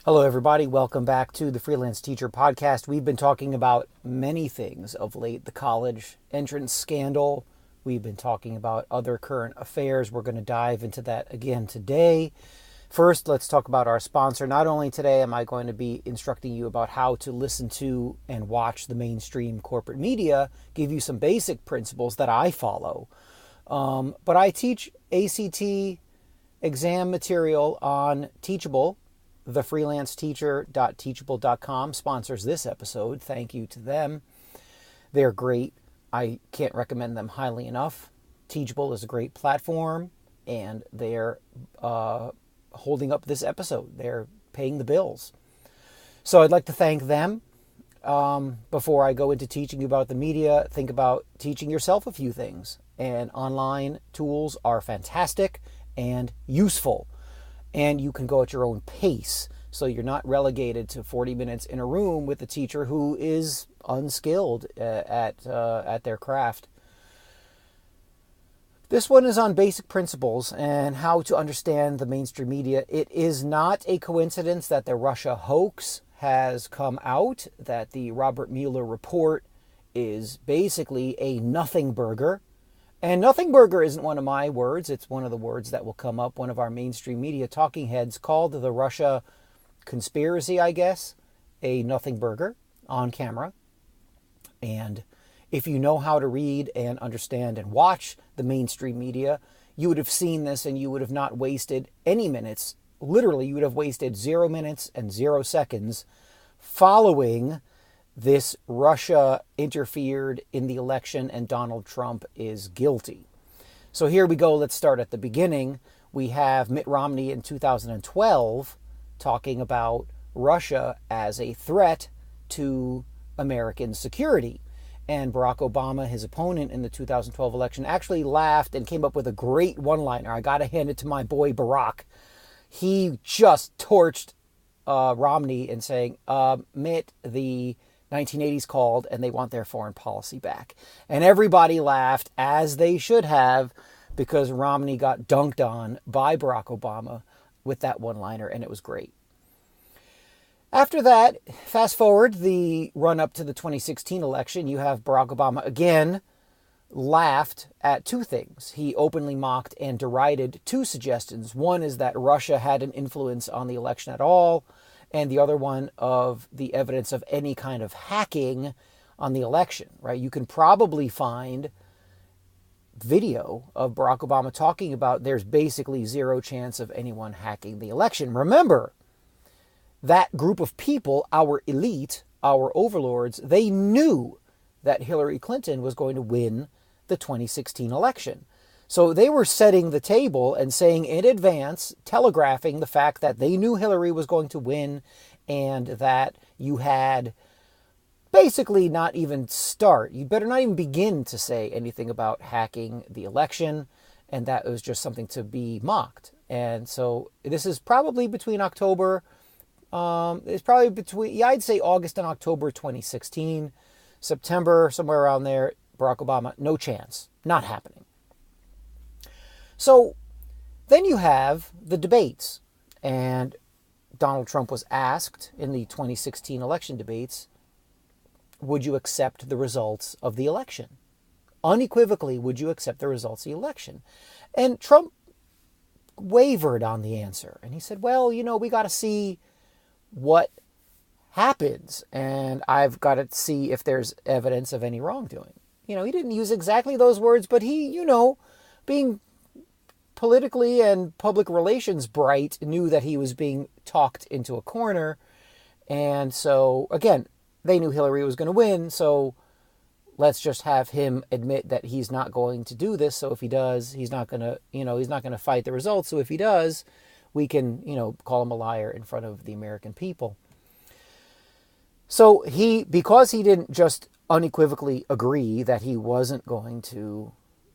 Hello, everybody. Welcome back to the Freelance Teacher Podcast. We've been talking about many things of late. The college entrance scandal. We've been talking about other current affairs. We're going to dive into that again today. First, let's talk about our sponsor. Not only today am I going to be instructing you about how to listen to and watch the mainstream corporate media, give you some basic principles that I follow, but I teach ACT exam material on Teachable. TheFreelanceTeacher.teachable.com sponsors this episode. Thank you to them. They're great. I can't recommend them highly enough. Teachable is a great platform, and they're holding up this episode. They're paying the bills. So I'd like to thank them. Before I go into teaching you about the media, think about teaching yourself a few things. And online tools are fantastic and useful. And you can go at your own pace, so you're not relegated to 40 minutes in a room with a teacher who is unskilled at their craft. This one is on basic principles and how to understand the mainstream media. It is not a coincidence that the Russia hoax has come out, that the Robert Mueller report is basically a nothing burger. And nothing burger isn't one of my words. It's one of the words that will come up. One of our mainstream media talking heads called the Russia conspiracy, I guess, a nothing burger on camera. And if you know how to read and understand and watch the mainstream media, you would have seen this and you would have not wasted any minutes. Literally, you would have wasted 0 minutes and 0 seconds following this Russia interfered in the election and Donald Trump is guilty. So here we go. Let's start at the beginning. We have Mitt Romney in 2012 talking about Russia as a threat to American security. And Barack Obama, his opponent in the 2012 election, actually laughed and came up with a great one-liner. I got to hand it to my boy Barack. He just torched Romney in saying, Mitt, the 1980s called and they want their foreign policy back. And everybody laughed, as they should have, because Romney got dunked on by Barack Obama with that one-liner, and it was great. After that, fast forward the run-up to the 2016 election, you have Barack Obama again laughed at two things. He openly mocked and derided two suggestions. One is that Russia had an influence on the election at all, and the other one of the evidence of any kind of hacking on the election, right? You can probably find video of Barack Obama talking about there's basically zero chance of anyone hacking the election. Remember, that group of people, our elite, our overlords, they knew that Hillary Clinton was going to win the 2016 election. So they were setting the table and saying in advance, telegraphing the fact that they knew Hillary was going to win and that you had basically not even start. You better not even begin to say anything about hacking the election, and that was just something to be mocked. And so this is probably between October, I'd say August and October 2016. September, somewhere around there, Barack Obama, no chance, not happening. So then you have the debates, and Donald Trump was asked in the 2016 election debates, would you accept the results of the election? Unequivocally, would you accept the results of the election? And Trump wavered on the answer, and he said, well, we got to see what happens, and I've got to see if there's evidence of any wrongdoing. He didn't use exactly those words, but he, being politically and public relations bright, knew that he was being talked into a corner. And so, again, they knew Hillary was going to win, so let's just have him admit that he's not going to do this. So if he does, he's not going to fight the results. So if he does, we can, call him a liar in front of the American people. So because he didn't just unequivocally agree that he wasn't going to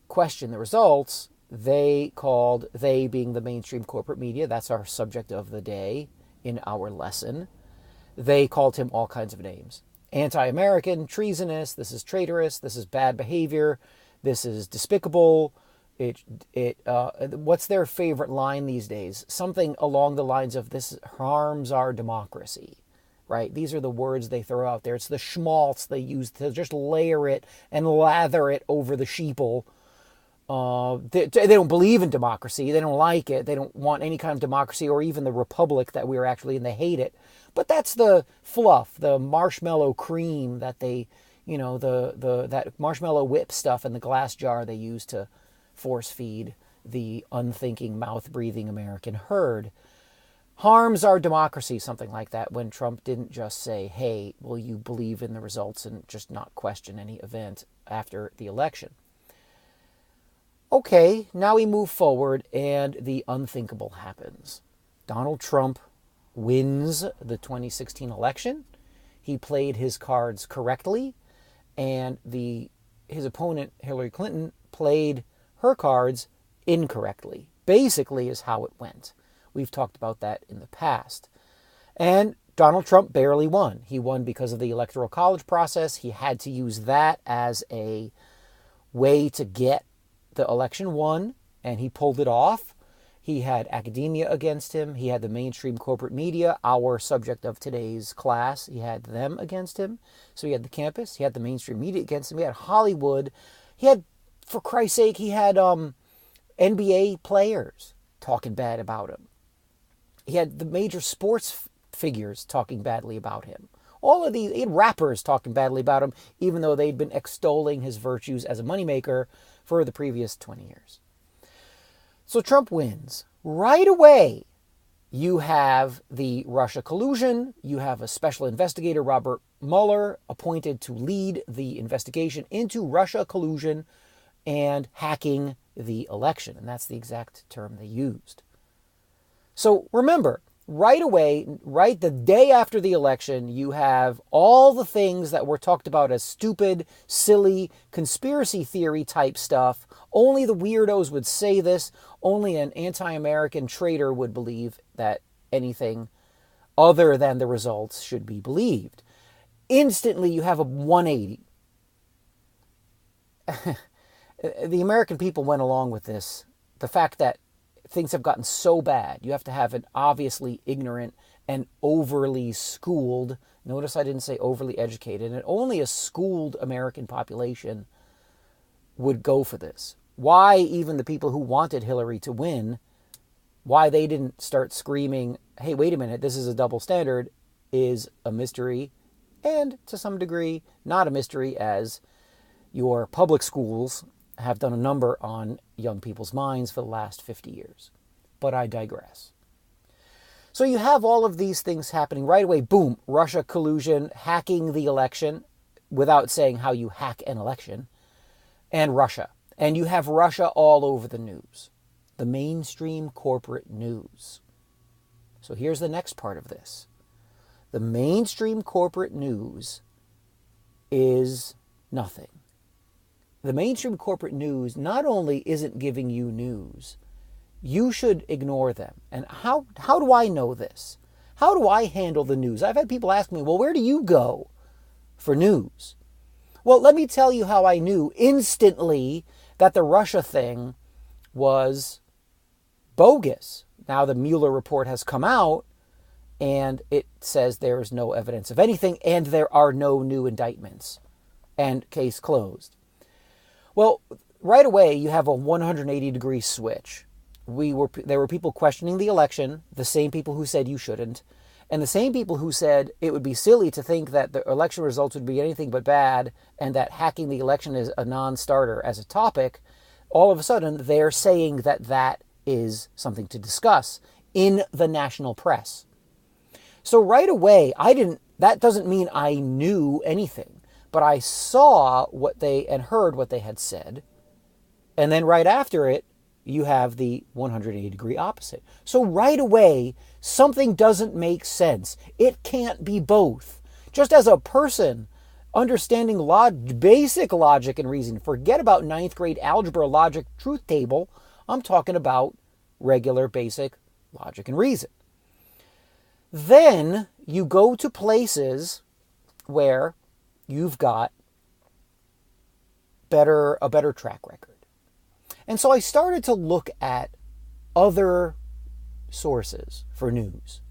question the results, they being the mainstream corporate media, that's our subject of the day in our lesson, they called him all kinds of names. Anti-American, treasonous, this is traitorous, this is bad behavior, this is despicable, What's their favorite line these days? Something along the lines of, "This harms our democracy," right? These are the words they throw out there. It's the schmaltz they use to just layer it and lather it over the sheeple. They don't believe in democracy. They don't like it. They don't want any kind of democracy or even the republic that we are actually in. They hate it. But that's the fluff, the marshmallow cream that they, that marshmallow whip stuff in the glass jar they use to force feed the unthinking, mouth-breathing American herd. Harms our democracy, something like that, when Trump didn't just say, "Hey, will you believe in the results and just not question any event after the election?" Okay, now we move forward and the unthinkable happens. Donald Trump wins the 2016 election. He played his cards correctly, and his opponent, Hillary Clinton, played her cards incorrectly. Basically is how it went. We've talked about that in the past. And Donald Trump barely won. He won because of the Electoral College process. He had to use that as a way to get the election won, and he pulled it off. He had academia against him. He had the mainstream corporate media, our subject of today's class. He had them against him. So he had the campus. He had the mainstream media against him. He had Hollywood. He had, for Christ's sake, he had NBA players talking bad about him. He had the major sports figures talking badly about him. All of these, he had rappers talking badly about him, even though they'd been extolling his virtues as a moneymaker for the previous 20 years. So Trump wins. Right away, you have the Russia collusion. You have a special investigator, Robert Mueller, appointed to lead the investigation into Russia collusion and hacking the election. And that's the exact term they used. So remember, right away, right the day after the election, you have all the things that were talked about as stupid, silly, conspiracy theory type stuff. Only the weirdos would say this. Only an anti-American traitor would believe that anything other than the results should be believed. Instantly, you have a 180. The American people went along with this. The fact that things have gotten so bad, you have to have an obviously ignorant and overly schooled, notice I didn't say overly educated, and only a schooled American population would go for this. Why even the people who wanted Hillary to win, why they didn't start screaming, "Hey, wait a minute, this is a double standard," is a mystery, and to some degree, not a mystery, as your public schools have done a number on young people's minds for the last 50 years. But I digress. So you have all of these things happening right away. Boom, Russia collusion, hacking the election without saying how you hack an election, and Russia. And you have Russia all over the news, the mainstream corporate news. So here's the next part of this. The mainstream corporate news is nothing. The mainstream corporate news not only isn't giving you news, you should ignore them. And how do I know this? How do I handle the news? I've had people ask me, well, where do you go for news? Well, let me tell you how I knew instantly that the Russia thing was bogus. Now the Mueller report has come out, and it says there is no evidence of anything, and there are no new indictments, and case closed. Well, right away, you have a 180-degree switch. There were people questioning the election, the same people who said you shouldn't, and the same people who said it would be silly to think that the election results would be anything but bad and that hacking the election is a non-starter as a topic. All of a sudden, they're saying that that is something to discuss in the national press. So right away, that doesn't mean I knew anything, but I saw what and heard what they had said. And then right after it, you have the 180-degree opposite. So right away, something doesn't make sense. It can't be both. Just as a person understanding basic logic and reason, forget about ninth grade algebra logic truth table. I'm talking about regular basic logic and reason. Then you go to places where you've got a better track record. And so I started to look at other sources for news.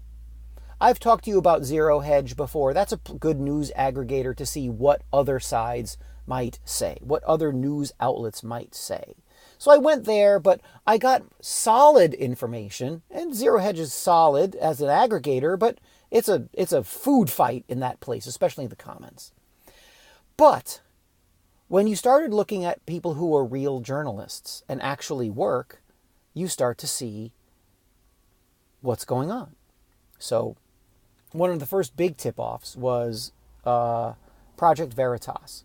I've talked to you about Zero Hedge before. That's a good news aggregator to see what other sides might say, what other news outlets might say. So I went there, but I got solid information, and Zero Hedge is solid as an aggregator, but it's a food fight in that place, especially in the comments. But when you started looking at people who are real journalists and actually work, you start to see what's going on. So one of the first big tip-offs was Project Veritas,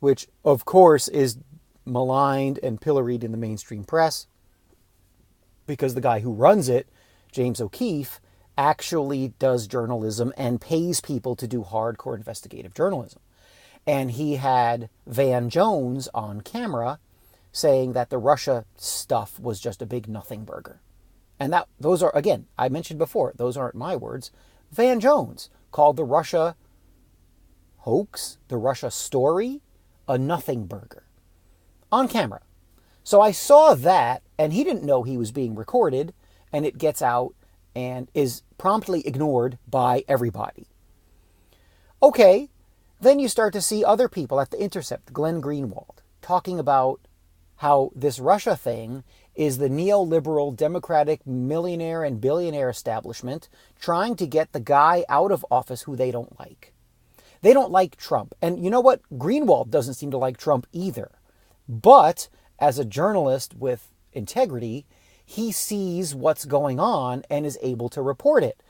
which, of course, is maligned and pilloried in the mainstream press because the guy who runs it, James O'Keefe, actually does journalism and pays people to do hardcore investigative journalism. And he had Van Jones on camera saying that the Russia stuff was just a big nothing burger. And those are, again, I mentioned before, those aren't my words. Van Jones called the Russia hoax, the Russia story, a nothing burger on camera. So I saw that, and he didn't know he was being recorded, and it gets out and is promptly ignored by everybody. Okay, then you start to see other people at The Intercept, Glenn Greenwald, talking about how this Russia thing is the neoliberal Democratic millionaire and billionaire establishment trying to get the guy out of office who they don't like. They don't like Trump. And you know what? Greenwald doesn't seem to like Trump either. But as a journalist with integrity, he sees what's going on and is able to report it.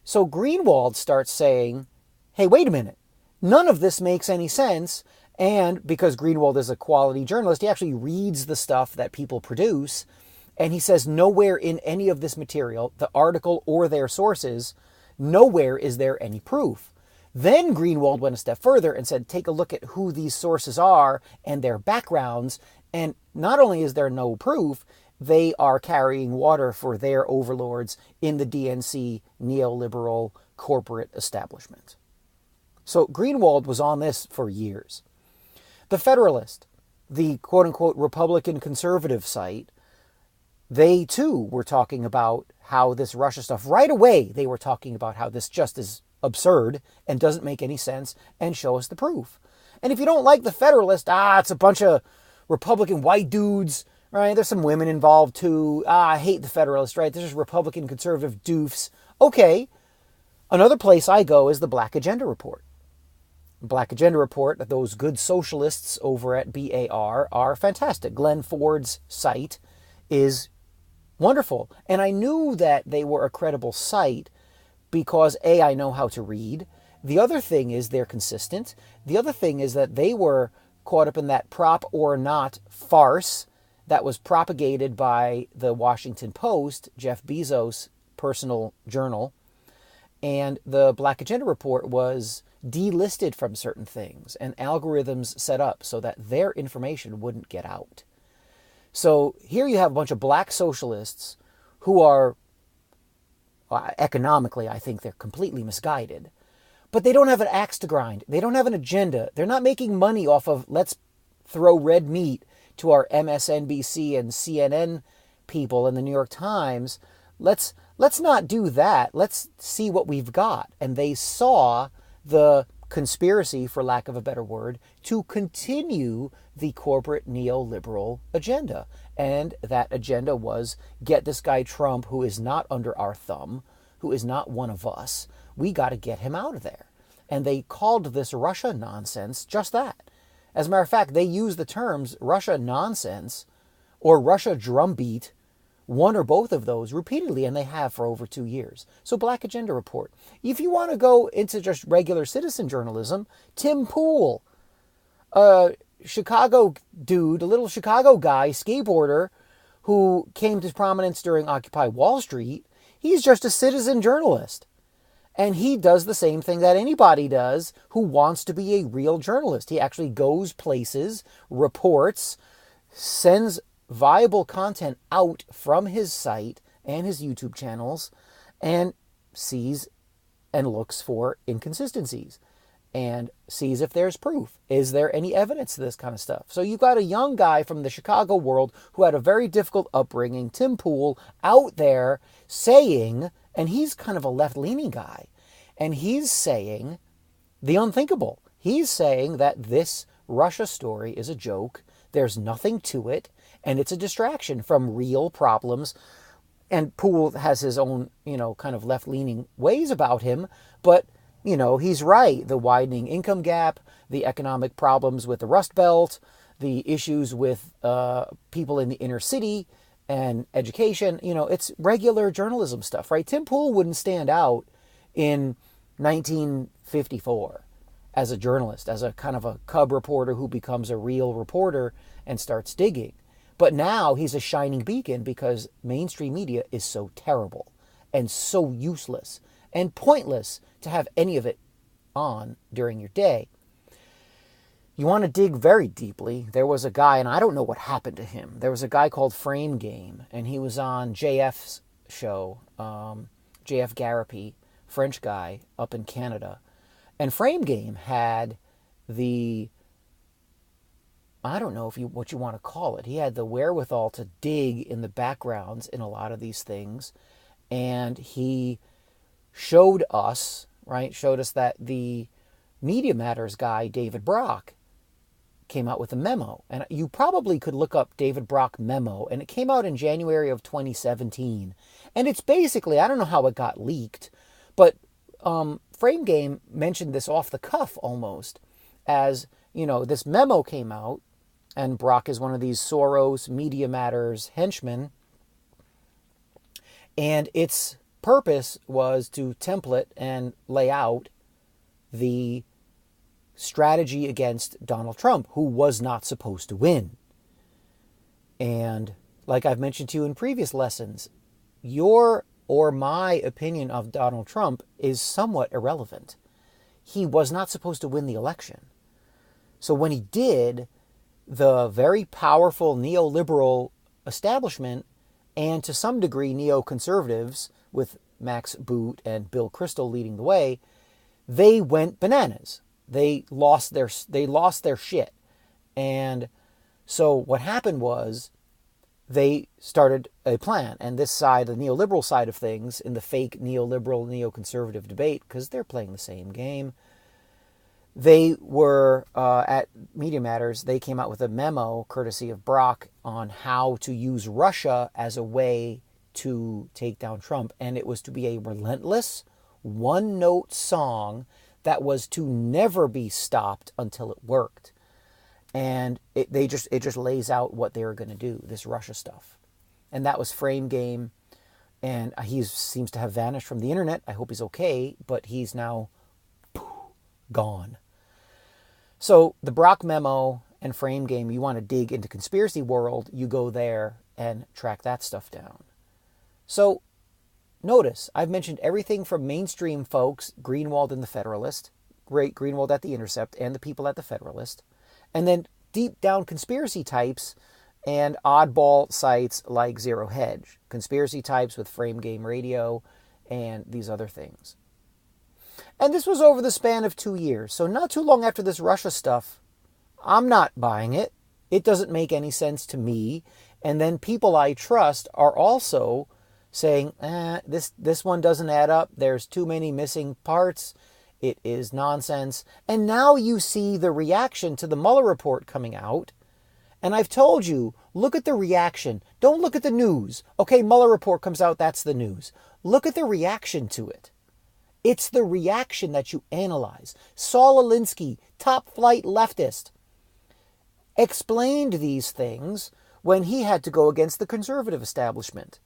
So Greenwald starts saying, hey, wait a minute. None of this makes any sense. And because Greenwald is a quality journalist, he actually reads the stuff that people produce. And he says nowhere in any of this material, the article or their sources, nowhere is there any proof. Then Greenwald went a step further and said, take a look at who these sources are and their backgrounds. And not only is there no proof, they are carrying water for their overlords in the DNC neoliberal corporate establishment. So Greenwald was on this for years. The Federalist, the quote-unquote Republican conservative site, they too were talking about how this Russia stuff, right away they were talking about how this just is absurd and doesn't make any sense, and show us the proof. And if you don't like the Federalist, it's a bunch of Republican white dudes, right? There's some women involved too. I hate the Federalist, right? There's just Republican conservative doofs. Okay. Another place I go is the Black Agenda Report. Black Agenda Report, those good socialists over at BAR are fantastic. Glenn Ford's site is wonderful. And I knew that they were a credible site because A, I know how to read. The other thing is they're consistent. The other thing is that they were caught up in that prop or not farce that was propagated by the Washington Post, Jeff Bezos' personal journal. And the Black Agenda Report was delisted from certain things and algorithms set up so that their information wouldn't get out. So here you have a bunch of black socialists who are, economically, I think they're completely misguided. But they don't have an axe to grind. They don't have an agenda. They're not making money off of, let's throw red meat to our MSNBC and CNN people in the New York Times. Let's not do that. Let's see what we've got. And they saw the conspiracy, for lack of a better word, to continue the corporate neoliberal agenda. And that agenda was get this guy Trump, who is not under our thumb, who is not one of us. We got to get him out of there. And they called this Russia nonsense just that. As a matter of fact, they use the terms Russia nonsense or Russia drumbeat, one or both of those, repeatedly, and they have for over 2 years. So Black Agenda Report. If you want to go into just regular citizen journalism, Tim Poole, a Chicago dude, a little Chicago guy, skateboarder, who came to prominence during Occupy Wall Street, he's just a citizen journalist. And he does the same thing that anybody does who wants to be a real journalist. He actually goes places, reports, sends viable content out from his site and his YouTube channels, and sees and looks for inconsistencies. and sees if there's proof. Is there any evidence to this kind of stuff? So you've got a young guy from the Chicago world who had a very difficult upbringing, Tim Poole, out there saying, and he's kind of a left-leaning guy, and he's saying the unthinkable. He's saying that this Russia story is a joke, there's nothing to it, and it's a distraction from real problems. And Poole has his own, kind of left-leaning ways about him, but he's right. The widening income gap, the economic problems with the Rust Belt, the issues with people in the inner city and education, it's regular journalism stuff, right? Tim Poole wouldn't stand out in 1954 as a journalist, as a kind of a cub reporter who becomes a real reporter and starts digging. But now he's a shining beacon because mainstream media is so terrible and so useless and pointless to have any of it on during your day. You want to dig very deeply. There was a guy, and I don't know what happened to him. There was a guy called Frame Game, and he was on JF's show, JF Garapi, French guy up in Canada. And Frame Game had I don't know what you want to call it. He had the wherewithal to dig in the backgrounds in a lot of these things. And he showed us that the Media Matters guy, David Brock, came out with a memo. And you probably could look up David Brock memo. And it came out in January of 2017. And it's basically, I don't know how it got leaked, but Frame Game mentioned this off the cuff almost as, this memo came out. And Brock is one of these Soros Media Matters henchmen. And its purpose was to template and lay out the strategy against Donald Trump, who was not supposed to win. And like I've mentioned to you in previous lessons, your or my opinion of Donald Trump is somewhat irrelevant. He was not supposed to win the election. So when he did, the very powerful neoliberal establishment and to some degree neoconservatives with Max Boot and Bill Kristol leading the way, they went bananas. They lost their shit. And so what happened was they started a plan. And this side, the neoliberal side of things, in the fake neoliberal, neoconservative debate, because they're playing the same game, they were, at Media Matters, they came out with a memo, courtesy of Brock, on how to use Russia as a way to take down Trump. And it was to be a relentless, one-note song that was to never be stopped until it worked. And it just lays out what they were going to do, this Russia stuff. And that was Frame Game. And he seems to have vanished from the internet. I hope he's okay, but he's now gone. So the Brock memo and Frame Game, you want to dig into conspiracy world, you go there and track that stuff down. So notice, I've mentioned everything from mainstream folks, Greenwald and the Federalist, great Greenwald at The Intercept, and the people at the Federalist, and then deep down conspiracy types and oddball sites like Zero Hedge, conspiracy types with Frame Game Radio and these other things. And this was over the span of 2 years. So not too long after this Russia stuff, I'm not buying it. It doesn't make any sense to me. And then people I trust are also saying, this one doesn't add up. There's too many missing parts. It is nonsense. And now you see the reaction to the Mueller report coming out. And I've told you, look at the reaction. Don't look at the news. Okay, Mueller report comes out, that's the news. Look at the reaction to it. It's the reaction that you analyze. Saul Alinsky, top flight leftist, explained these things when he had to go against the conservative establishment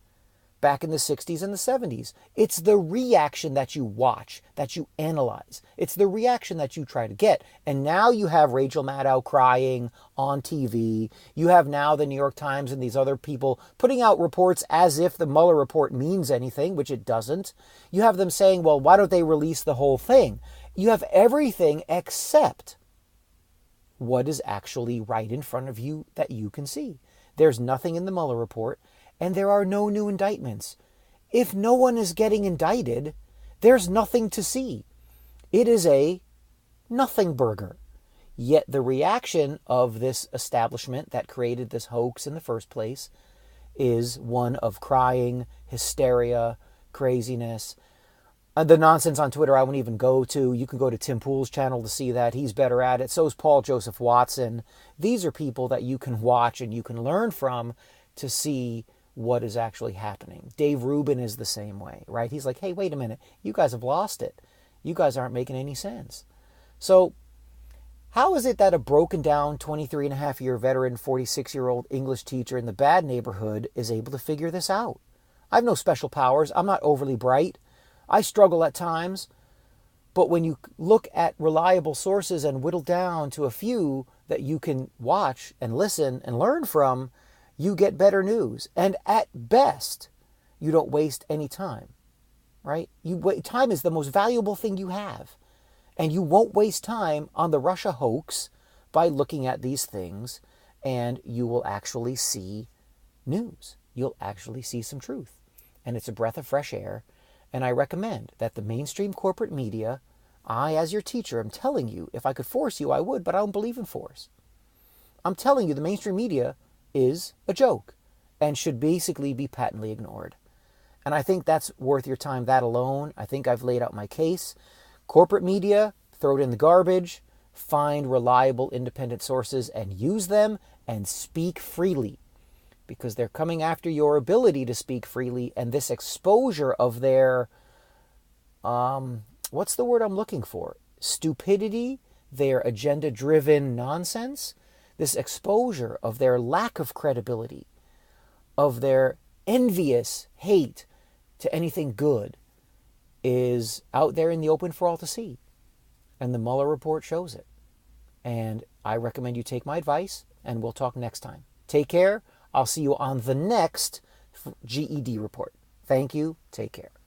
back in the 60s and the 70s. It's the reaction that you watch, that you analyze. It's the reaction that you try to get. And now you have Rachel Maddow crying on TV. You have now the New York Times and these other people putting out reports as if the Mueller report means anything, which it doesn't. You have them saying, well, why don't they release the whole thing? You have everything except what is actually right in front of you that you can see. There's nothing in the Mueller report. And there are no new indictments. If no one is getting indicted, there's nothing to see. It is a nothing burger. Yet the reaction of this establishment that created this hoax in the first place is one of crying, hysteria, craziness. The nonsense on Twitter I won't even go to. You can go to Tim Poole's channel to see that. He's better at it. So is Paul Joseph Watson. These are people that you can watch and you can learn from to see what is actually happening. Dave Rubin is the same way, right? He's like, hey, wait a minute. You guys have lost it. You guys aren't making any sense. So how is it that a broken down 23-and-a-half-year veteran, 46-year-old English teacher in the bad neighborhood is able to figure this out? I have no special powers. I'm not overly bright. I struggle at times. But when you look at reliable sources and whittle down to a few that you can watch and listen and learn from, you get better news. And at best, you don't waste any time, right? Time is the most valuable thing you have. And you won't waste time on the Russia hoax by looking at these things, and you will actually see news. You'll actually see some truth. And it's a breath of fresh air. And I recommend that the mainstream corporate media, I, as your teacher, am telling you, if I could force you, I would, but I don't believe in force. I'm telling you the mainstream media is a joke and should basically be patently ignored. And I think that's worth your time, that alone. I think I've laid out my case. Corporate media, throw it in the garbage, find reliable independent sources and use them and speak freely. Because they're coming after your ability to speak freely, and this exposure of their, what's the word I'm looking for? Stupidity, their agenda-driven nonsense, this exposure of their lack of credibility, of their envious hate to anything good is out there in the open for all to see. And the Mueller report shows it. And I recommend you take my advice, and we'll talk next time. Take care. I'll see you on the next GED report. Thank you. Take care.